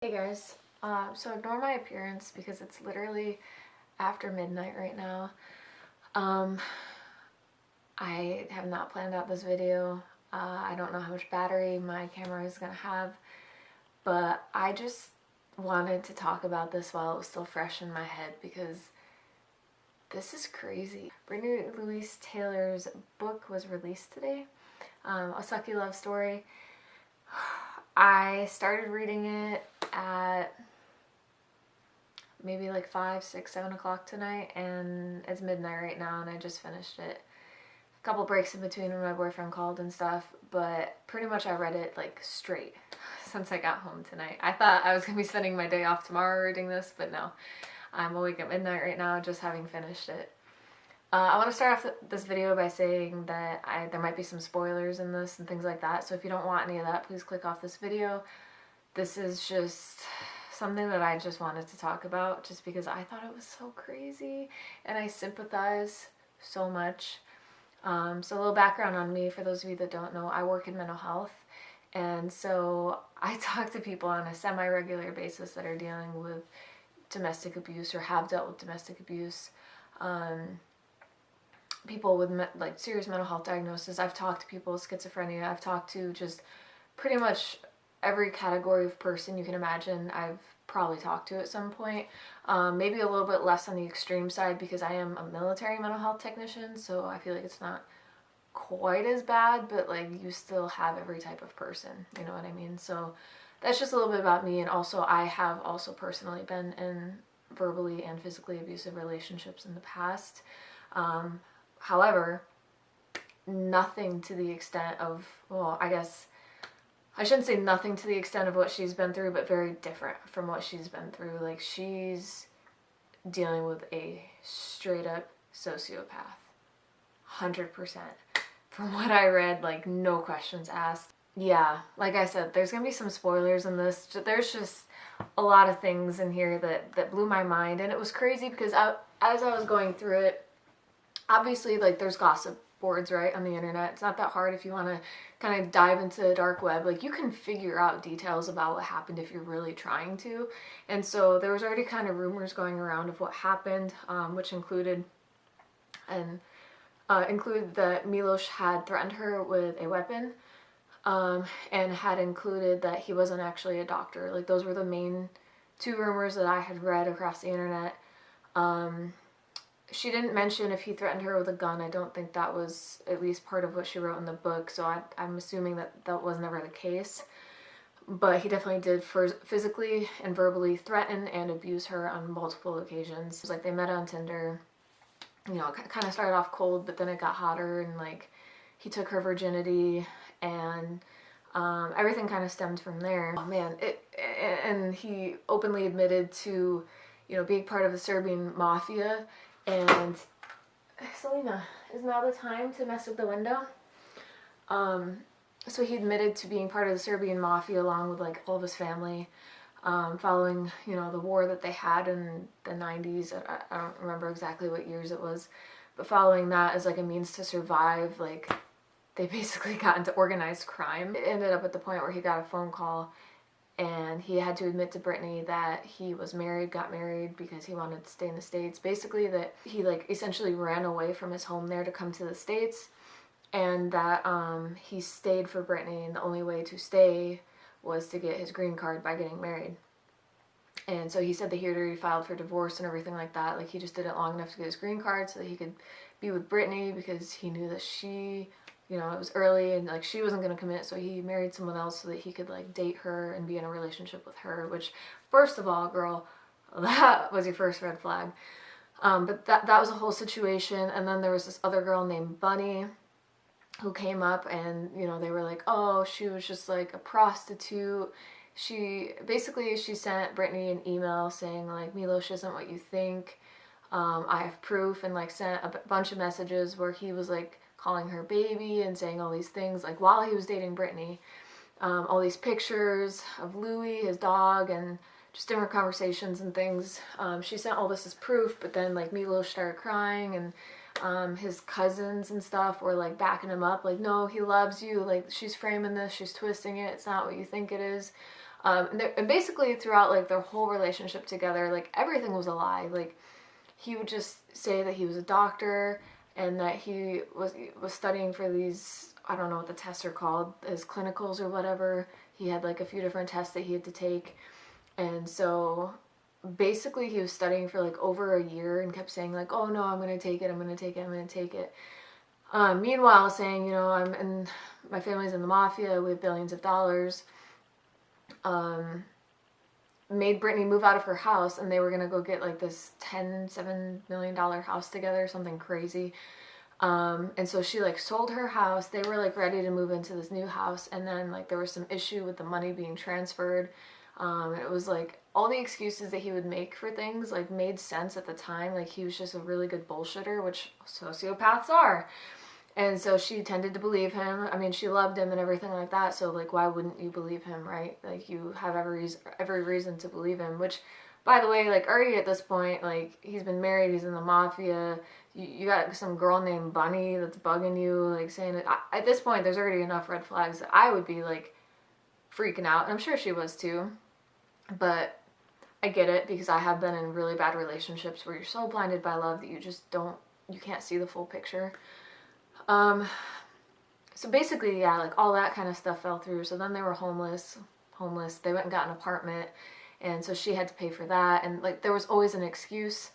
Hey guys, so ignore my appearance because it's literally after midnight right now. Um, I have not planned out this video. I don't know how much battery my camera is gonna have, but I just wanted to talk about this while it was still fresh in my head because this is crazy. Brittani Louise Taylor's book was released today, A Sucky Love Story. I started reading it at maybe like 5, 6, 7 o'clock tonight, and it's midnight right now, and I just finished it. A couple breaks in between when my boyfriend called and stuff, but pretty much I read it like straight since I got home tonight. I thought I was gonna be spending my day off tomorrow reading this, but no. I'm awake at midnight right now, just having finished it. I want to start off this video by saying that there might be some spoilers in this and things like that, so if you don't want any of that, please click off this video. This is just something that I just wanted to talk about just because I thought it was so crazy and I sympathize so much. So a little background on me, for those of you that don't know, I work in mental health, and so I talk to people on a semi-regular basis that are dealing with domestic abuse or have dealt with domestic abuse. People with like serious mental health diagnosis. I've talked to people with schizophrenia. I've talked to just pretty much every category of person you can imagine. I've probably talked to at some point. Maybe a little bit less on the extreme side because I am a military mental health technician, so I feel like it's not quite as bad, but like you still have every type of person, you know what I mean? So that's just a little bit about me, and also I have also personally been in verbally and physically abusive relationships in the past. However, nothing to the extent of, well, I guess I shouldn't say nothing to the extent of what she's been through, but very different from what she's been through. Like, she's dealing with a straight up sociopath. 100%. From what I read, like, no questions asked. Yeah, like I said, there's gonna be some spoilers in this. There's just a lot of things in here that blew my mind, and it was crazy because as I was going through it, obviously, like, there's gossip boards, right, on the internet. It's not that hard if you want to kind of dive into the dark web. Like, you can figure out details about what happened if you're really trying to. And so there was already kind of rumors going around of what happened, which included that Milos had threatened her with a weapon, and had included that he wasn't actually a doctor. Like, those were the main two rumors that I had read across the internet. She didn't mention if he threatened her with a gun. I don't think that was at least part of what she wrote in the book, so I'm assuming that was never the case. But he definitely did physically and verbally threaten and abuse her on multiple occasions. It was like they met on Tinder. You know, it kind of started off cold, but then it got hotter, and like he took her virginity, and everything kind of stemmed from there. Oh man, and he openly admitted to, you know, being part of the Serbian mafia. And Selena, is now the time to mess with the window? So he admitted to being part of the Serbian mafia along with like all of his family, following, you know, the war that they had in the 90s. I don't remember exactly what years it was, but following that as like a means to survive, like they basically got into organized crime. It ended up at the point where he got a phone call and he had to admit to Brittani that he was married, got married because he wanted to stay in the States. Basically that he like essentially ran away from his home there to come to the States, and that he stayed for Brittani, and the only way to stay was to get his green card by getting married. And so he said that he had already filed for divorce and everything like that. Like, he just did it long enough to get his green card so that he could be with Brittani because he knew that she, you know, it was early and like she wasn't going to commit, so he married someone else so that he could like date her and be in a relationship with her, which, first of all, girl, that was your first red flag. But that was a whole situation. And then there was this other girl named Bunny who came up, and, you know, they were like, oh, she was just like a prostitute. She sent Brittani an email saying like, Milos isn't what you think. I have proof, and like sent a bunch of messages where he was like calling her baby and saying all these things, like while he was dating Brittani. All these pictures of Louis, his dog, and just different conversations and things. She sent all this as proof, but then like Milos started crying, and his cousins and stuff were like backing him up, like, no, he loves you, like, she's framing this, she's twisting it, it's not what you think it is. And basically throughout like their whole relationship together, like everything was a lie. Like he would just say that he was a doctor and that he was studying for these, I don't know what the tests are called, his clinicals or whatever. He had like a few different tests that he had to take. And so basically he was studying for like over a year and kept saying like, oh no, I'm going to take it, I'm going to take it, I'm going to take it. Meanwhile saying, you know, my family's in the mafia, we have billions of dollars. Made Brittani move out of her house, and they were gonna go get like this $7 million house together, something crazy. And so she like sold her house. They were like ready to move into this new house, and then like there was some issue with the money being transferred. It was like all the excuses that he would make for things like made sense at the time. Like he was just a really good bullshitter, which sociopaths are. And so she tended to believe him. I mean, she loved him and everything like that. So, like, why wouldn't you believe him, right? Like, you have every reason to believe him. Which, by the way, like, already at this point, like, he's been married. He's in the mafia. You got some girl named Bunny that's bugging you, like, saying it. At this point, there's already enough red flags that I would be, like, freaking out. And I'm sure she was, too. But I get it because I have been in really bad relationships where you're so blinded by love that you can't see the full picture. So basically, yeah, like all that kind of stuff fell through. So then they were homeless. They went and got an apartment, and so she had to pay for that. And like there was always an excuse.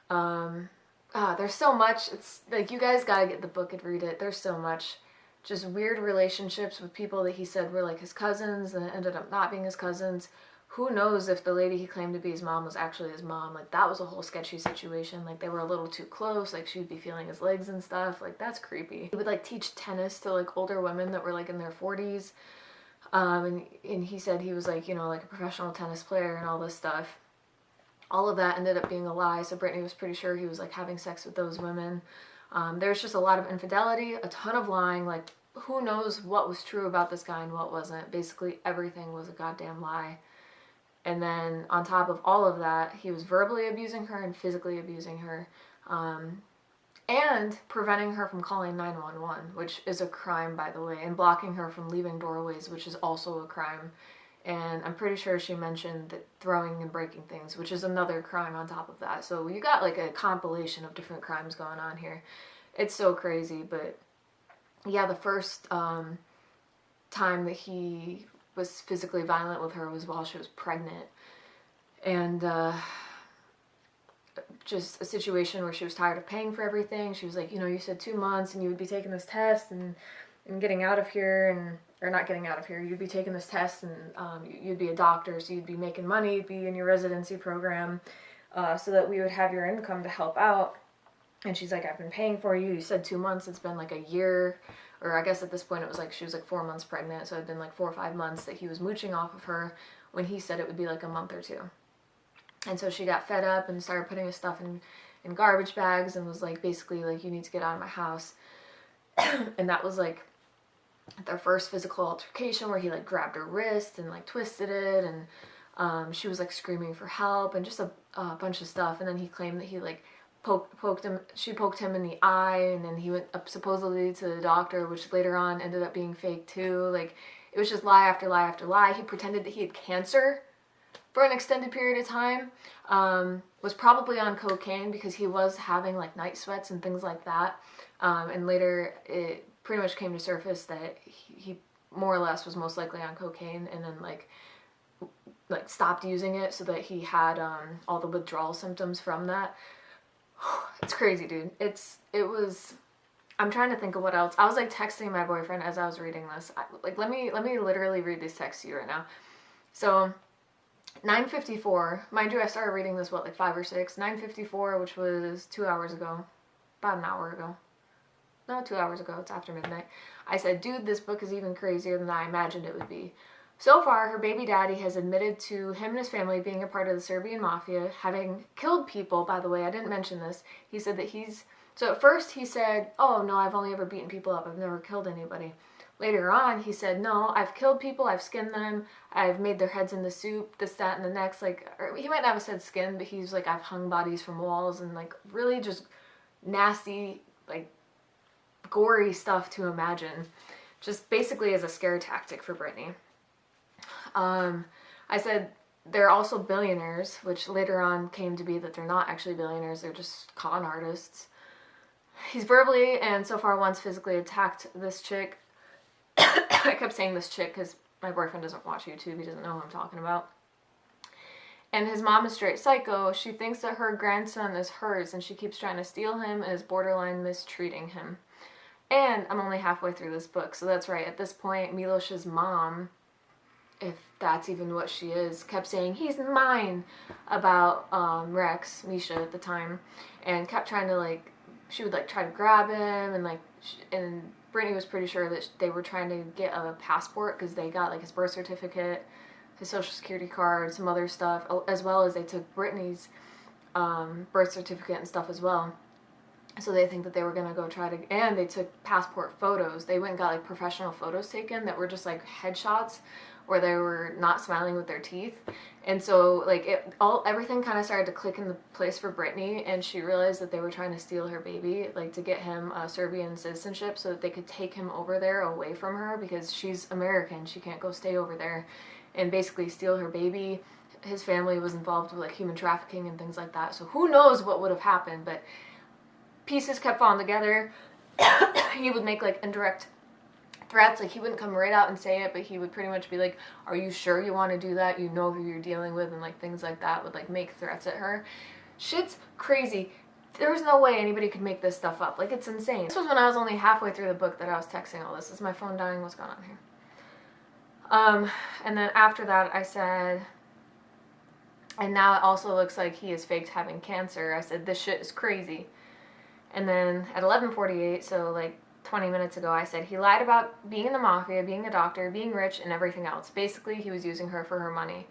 There's so much. It's like you guys gotta get the book and read it. There's so much, just weird relationships with people that he said were like his cousins and ended up not being his cousins. Who knows if the lady he claimed to be his mom was actually his mom. Like, that was a whole sketchy situation. Like, they were a little too close. Like, she would be feeling his legs and stuff. Like, that's creepy. He would, like, teach tennis to, like, older women that were, like, in their 40s. And he said he was, like, you know, like, a professional tennis player and all this stuff. All of that ended up being a lie. So Brittani was pretty sure he was, like, having sex with those women. There's just a lot of infidelity, a ton of lying. Like, who knows what was true about this guy and what wasn't. Basically, everything was a goddamn lie. And then on top of all of that, he was verbally abusing her and physically abusing her, and preventing her from calling 911, which is a crime, by the way, and blocking her from leaving doorways, which is also a crime. And I'm pretty sure she mentioned that throwing and breaking things, which is another crime on top of that. So you got like a compilation of different crimes going on here. It's so crazy, but yeah, the first time that he was physically violent with her was while she was pregnant. And just a situation where she was tired of paying for everything. She was like, you know, you said 2 months and you would be taking this test and getting out of here, and or not getting out of here, you'd be taking this test and you'd be a doctor, so you'd be making money, you'd be in your residency program, so that we would have your income to help out. And she's like, I've been paying for you. You said 2 months. It's been like a year. Or I guess at this point it was like she was like 4 months pregnant. So it had been like 4 or 5 months that he was mooching off of her when he said it would be like a month or two. And so she got fed up and started putting his stuff in garbage bags and was like, basically like, you need to get out of my house. And that was like their first physical altercation where he like grabbed her wrist and like twisted it. And she was like screaming for help and just a bunch of stuff. And then he claimed that he like she poked him in the eye, and then he went up supposedly to the doctor, which later on ended up being fake too. Like, it was just lie after lie after lie. He pretended that he had cancer for an extended period of time, was probably on cocaine because he was having like night sweats and things like that. And later it pretty much came to surface that he more or less was most likely on cocaine, and then like stopped using it so that he had all the withdrawal symptoms from that. It's crazy, dude. I'm trying to think of what else. I was like texting my boyfriend as I was reading this. Let me literally read these texts to you right now. So 9:54, mind you, I started reading this like 5 or 6. 9:54, which was 2 hours ago, about an hour ago. No, 2 hours ago. It's after midnight. I said, dude, this book is even crazier than I imagined it would be. So far, her baby daddy has admitted to him and his family being a part of the Serbian mafia, having killed people, by the way. I didn't mention this. He said that so at first he said, oh, no, I've only ever beaten people up. I've never killed anybody. Later on, he said, no, I've killed people. I've skinned them. I've made their heads into soup, this, that, and the next. Like, or he might not have said skin, but he's like, I've hung bodies from walls and like really just nasty, like gory stuff to imagine. Just basically as a scare tactic for Brittani. I said they're also billionaires, which later on came to be that they're not actually billionaires, they're just con artists. He's verbally and so far once physically attacked this chick. I kept saying this chick because my boyfriend doesn't watch YouTube, he doesn't know who I'm talking about. And his mom is straight psycho. She thinks that her grandson is hers and she keeps trying to steal him and is borderline mistreating him. And I'm only halfway through this book, so that's right. At this point, Milosh's mom, if that's even what she is, kept saying, he's mine, about Rex, Misha at the time, and kept trying to, like, she would, like, try to grab him, and, like, and Brittany was pretty sure that they were trying to get a passport, because they got, like, his birth certificate, his social security card, some other stuff, as well as they took Brittany's birth certificate and stuff as well. So they think that they were going to go try to, and they took passport photos. They went and got, like, professional photos taken that were just, like, headshots where they were not smiling with their teeth. And so, like, everything kind of started to click into place for Brittany, and she realized that they were trying to steal her baby, like, to get him Serbian citizenship so that they could take him over there away from her, because she's American. She can't go stay over there, and basically steal her baby. His family was involved with, like, human trafficking and things like that. So who knows what would have happened, but pieces kept falling together. He would make, like, indirect threats. Like, he wouldn't come right out and say it, but he would pretty much be like, are you sure you want to do that? You know who you're dealing with, and, like, things like that, would, like, make threats at her. Shit's crazy. There was no way anybody could make this stuff up. Like, it's insane. This was when I was only halfway through the book that I was texting all this. Is my phone dying? What's going on here? And then after that, I said, and now it also looks like he is faked having cancer. I said, this shit is crazy. And then at 11:48, so like 20 minutes ago, I said he lied about being in the mafia, being a doctor, being rich, and everything else. Basically, he was using her for her money.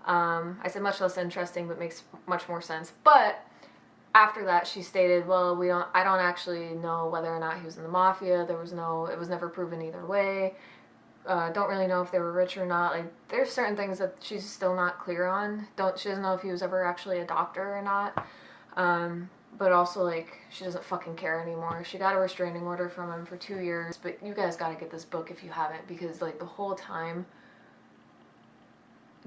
I said much less interesting, but makes much more sense. But after that, she stated, well, I don't actually know whether or not he was in the mafia. It was never proven either way. Don't really know if they were rich or not. Like, there's certain things that she's still not clear on. She doesn't know if he was ever actually a doctor or not. But also, like, she doesn't fucking care anymore. She got a restraining order from him for 2 years, but you guys gotta get this book if you haven't, because, like, the whole time,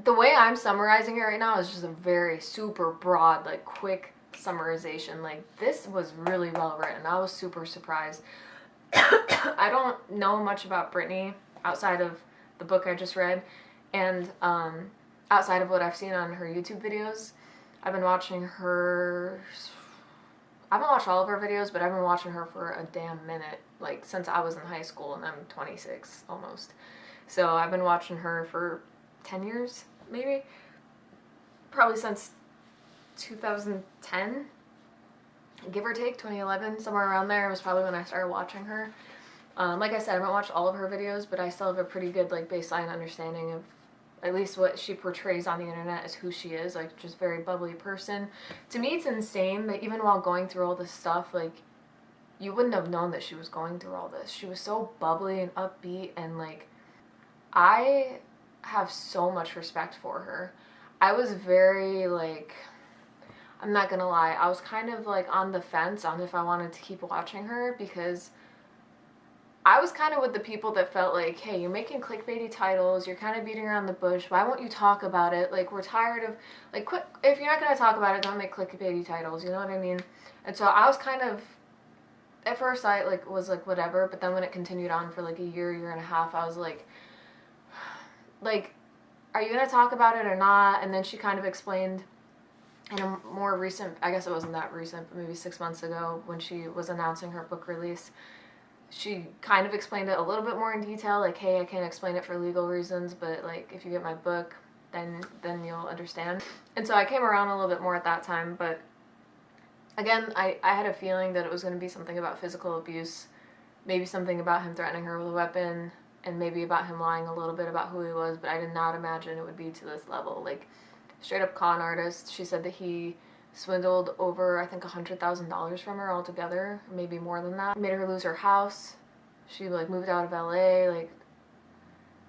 the way I'm summarizing it right now is just a very super broad, like, quick summarization. Like, this was really well written. I was super surprised. I don't know much about Brittany outside of the book I just read, and outside of what I've seen on her YouTube videos. I've been watching her, I haven't watched all of her videos, but I've been watching her for a damn minute, like, since I was in high school, and I'm 26, almost. So I've been watching her for 10 years, maybe? Probably since 2010, give or take, 2011, somewhere around there was probably when I started watching her. Like I said, I haven't watched all of her videos, but I still have a pretty good, like, baseline understanding of at least what she portrays on the internet as who she is, like, just very bubbly person. To me, it's insane that even while going through all this stuff, like, you wouldn't have known that she was going through all this. She was so bubbly and upbeat, and, like, I have so much respect for her. I was very, like, I'm not gonna lie, I was kind of, like, on the fence on if I wanted to keep watching her, because I was kind of with the people that felt like, hey, you're making clickbaity titles, you're kind of beating around the bush, why won't you talk about it? Like, we're tired of, like, quit, if you're not going to talk about it, don't make clickbaity titles, you know what I mean? And so I was kind of, at first I, like, was like, whatever, but then when it continued on for, like, a year and a half, I was like, are you going to talk about it or not? And then she kind of explained in a more recent, I guess it wasn't that recent, but maybe 6 months ago, when she was announcing her book release, she kind of explained it a little bit more in detail, like, hey, I can't explain it for legal reasons, but, like, if you get my book, then you'll understand. And so I came around a little bit more at that time, but again, I had a feeling that it was going to be something about physical abuse, maybe something about him threatening her with a weapon, and maybe about him lying a little bit about who he was, but I did not imagine it would be to this level. Like, straight up con artist. She said that he swindled over, I think, $100,000 from her altogether, maybe more than that. Made her lose her house. She, like, moved out of LA. Like,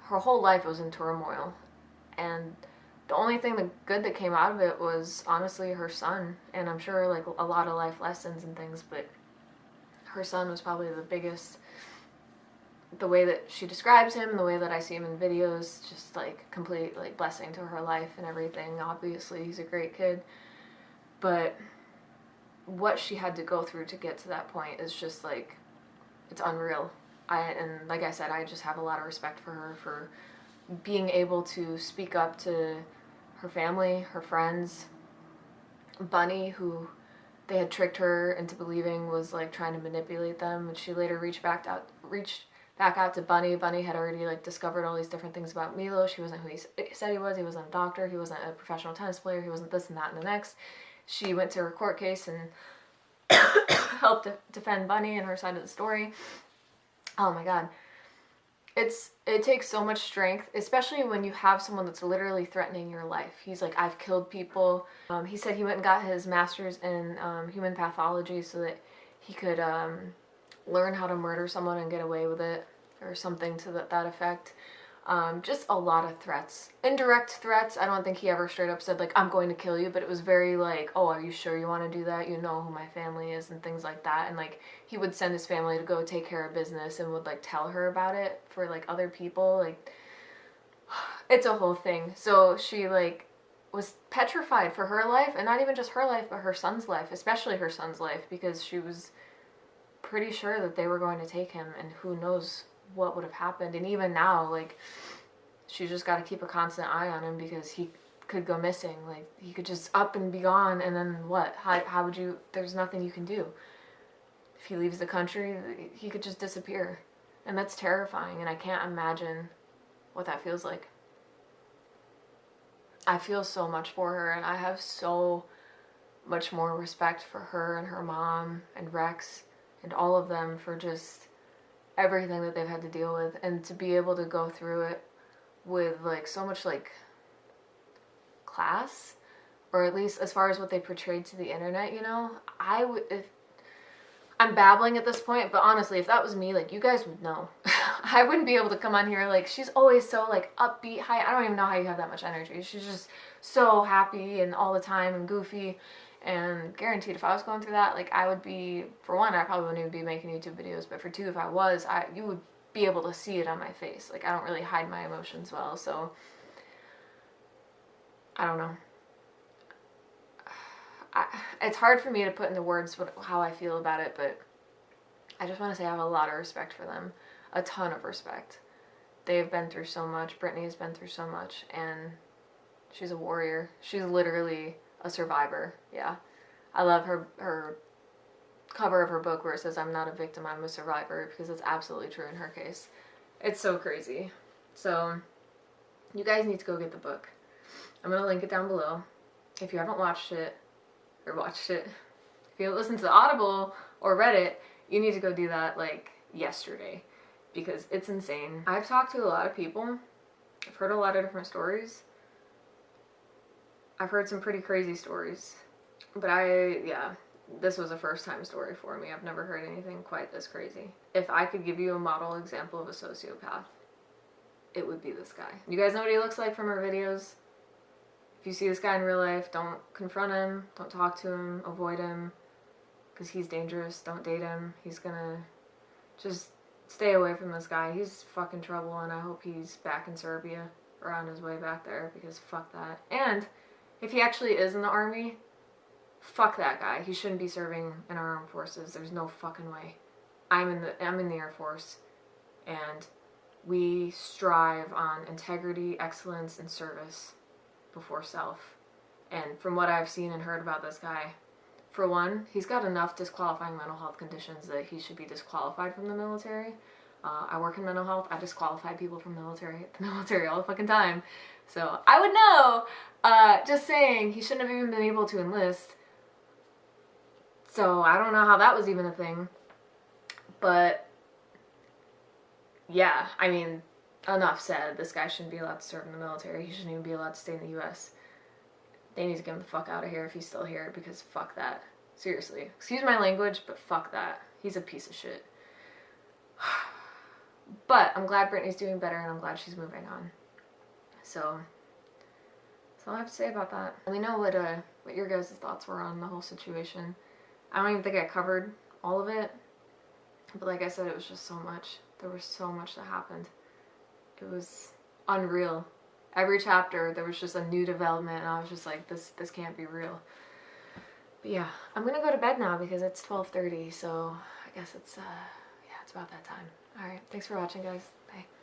her whole life was in turmoil. And the only thing good that came out of it was, honestly, her son. And I'm sure, like, a lot of life lessons and things, but her son was probably the biggest the way that she describes him, the way that I see him in videos, just like complete like blessing to her life and everything. Obviously, he's a great kid, but what she had to go through to get to that point is just like, it's unreal. And like I said, I just have a lot of respect for her for being able to speak up to her family, her friends. Bunny, who they had tricked her into believing was like trying to manipulate them, and she later reached back out to Bunny. Bunny had already like discovered all these different things about Milos. He wasn't who he said he was. He wasn't a doctor. He wasn't a professional tennis player. He wasn't this and that and the next. She went to her court case and helped defend Bunny and her side of the story. Oh my god. It takes so much strength, especially when you have someone that's literally threatening your life. He's like, I've killed people. He said he went and got his master's in human pathology so that he could learn how to murder someone and get away with it, or something to that effect. Just a lot of threats. Indirect threats. I don't think he ever straight up said, like, I'm going to kill you, but it was very like, oh, are you sure you want to do that? You know who my family is, and things like that. And, like, he would send his family to go take care of business and would, like, tell her about it for, like, other people. Like, it's a whole thing. So she, like, was petrified for her life, and not even just her life, but her son's life, especially her son's life, because she was pretty sure that they were going to take him, and who knows what would have happened. And even now, like, she just got to keep a constant eye on him, because he could go missing. Like, he could just up and be gone, and then what? How would you, there's nothing you can do. If he leaves the country, he could just disappear. And that's terrifying, and I can't imagine what that feels like. I feel so much for her, and I have so much more respect for her and her mom and Rex and all of them for just everything that they've had to deal with, and to be able to go through it with like so much like class, or at least as far as what they portrayed to the internet, you know. I would, if I'm babbling at this point, but honestly, if that was me, like, you guys would know. I wouldn't be able to come on here, like, she's always so like upbeat, high. I don't even know how you have that much energy. She's just so happy and all the time and goofy. And guaranteed, if I was going through that, like, I would be, for one, I probably wouldn't even be making YouTube videos, but for two, if I was, you would be able to see it on my face. Like, I don't really hide my emotions well, so I don't know. It's hard for me to put into words how I feel about it, but I just want to say I have a lot of respect for them. A ton of respect. They've been through so much. Brittany has been through so much, and she's a warrior. She's literally a survivor. Yeah. I love her cover of her book where it says, I'm not a victim, I'm a survivor, because it's absolutely true in her case. It's so crazy. So you guys need to go get the book. I'm going to link it down below. If you haven't watched it, if you haven't listened to the Audible or read it, you need to go do that like yesterday, because it's insane. I've talked to a lot of people. I've heard a lot of different stories. I've heard some pretty crazy stories, but this was a first time story for me. I've never heard anything quite this crazy. If I could give you a model example of a sociopath, it would be this guy. You guys know what he looks like from our videos. If you see this guy in real life, don't confront him, don't talk to him, avoid him, because he's dangerous. Don't date him. He's gonna just stay away from this guy. He's fucking trouble, and I hope he's back in Serbia or on his way back there, because fuck that. And if he actually is in the army, fuck that guy. He shouldn't be serving in our armed forces. There's no fucking way. I'm in the Air Force, and we strive on integrity, excellence, and service before self. And from what I've seen and heard about this guy, for one, he's got enough disqualifying mental health conditions that he should be disqualified from the military. I work in mental health. I disqualify people from the military all the fucking time. So I would know. Just saying, he shouldn't have even been able to enlist. So I don't know how that was even a thing. But yeah, I mean, enough said. This guy shouldn't be allowed to serve in the military. He shouldn't even be allowed to stay in the U.S. They need to get him the fuck out of here if he's still here, because fuck that. Seriously. Excuse my language, but fuck that. He's a piece of shit. But I'm glad Brittany's doing better, and I'm glad she's moving on. So that's all I have to say about that. Let me know what your guys' thoughts were on the whole situation. I don't even think I covered all of it, but like I said, it was just so much There was so much that happened. It was unreal. Every chapter there was just a new development, and I was just like, this can't be real. But yeah, I'm gonna go to bed now because it's 12:30, so I guess it's yeah, it's about that time. All right, thanks for watching, guys. Bye.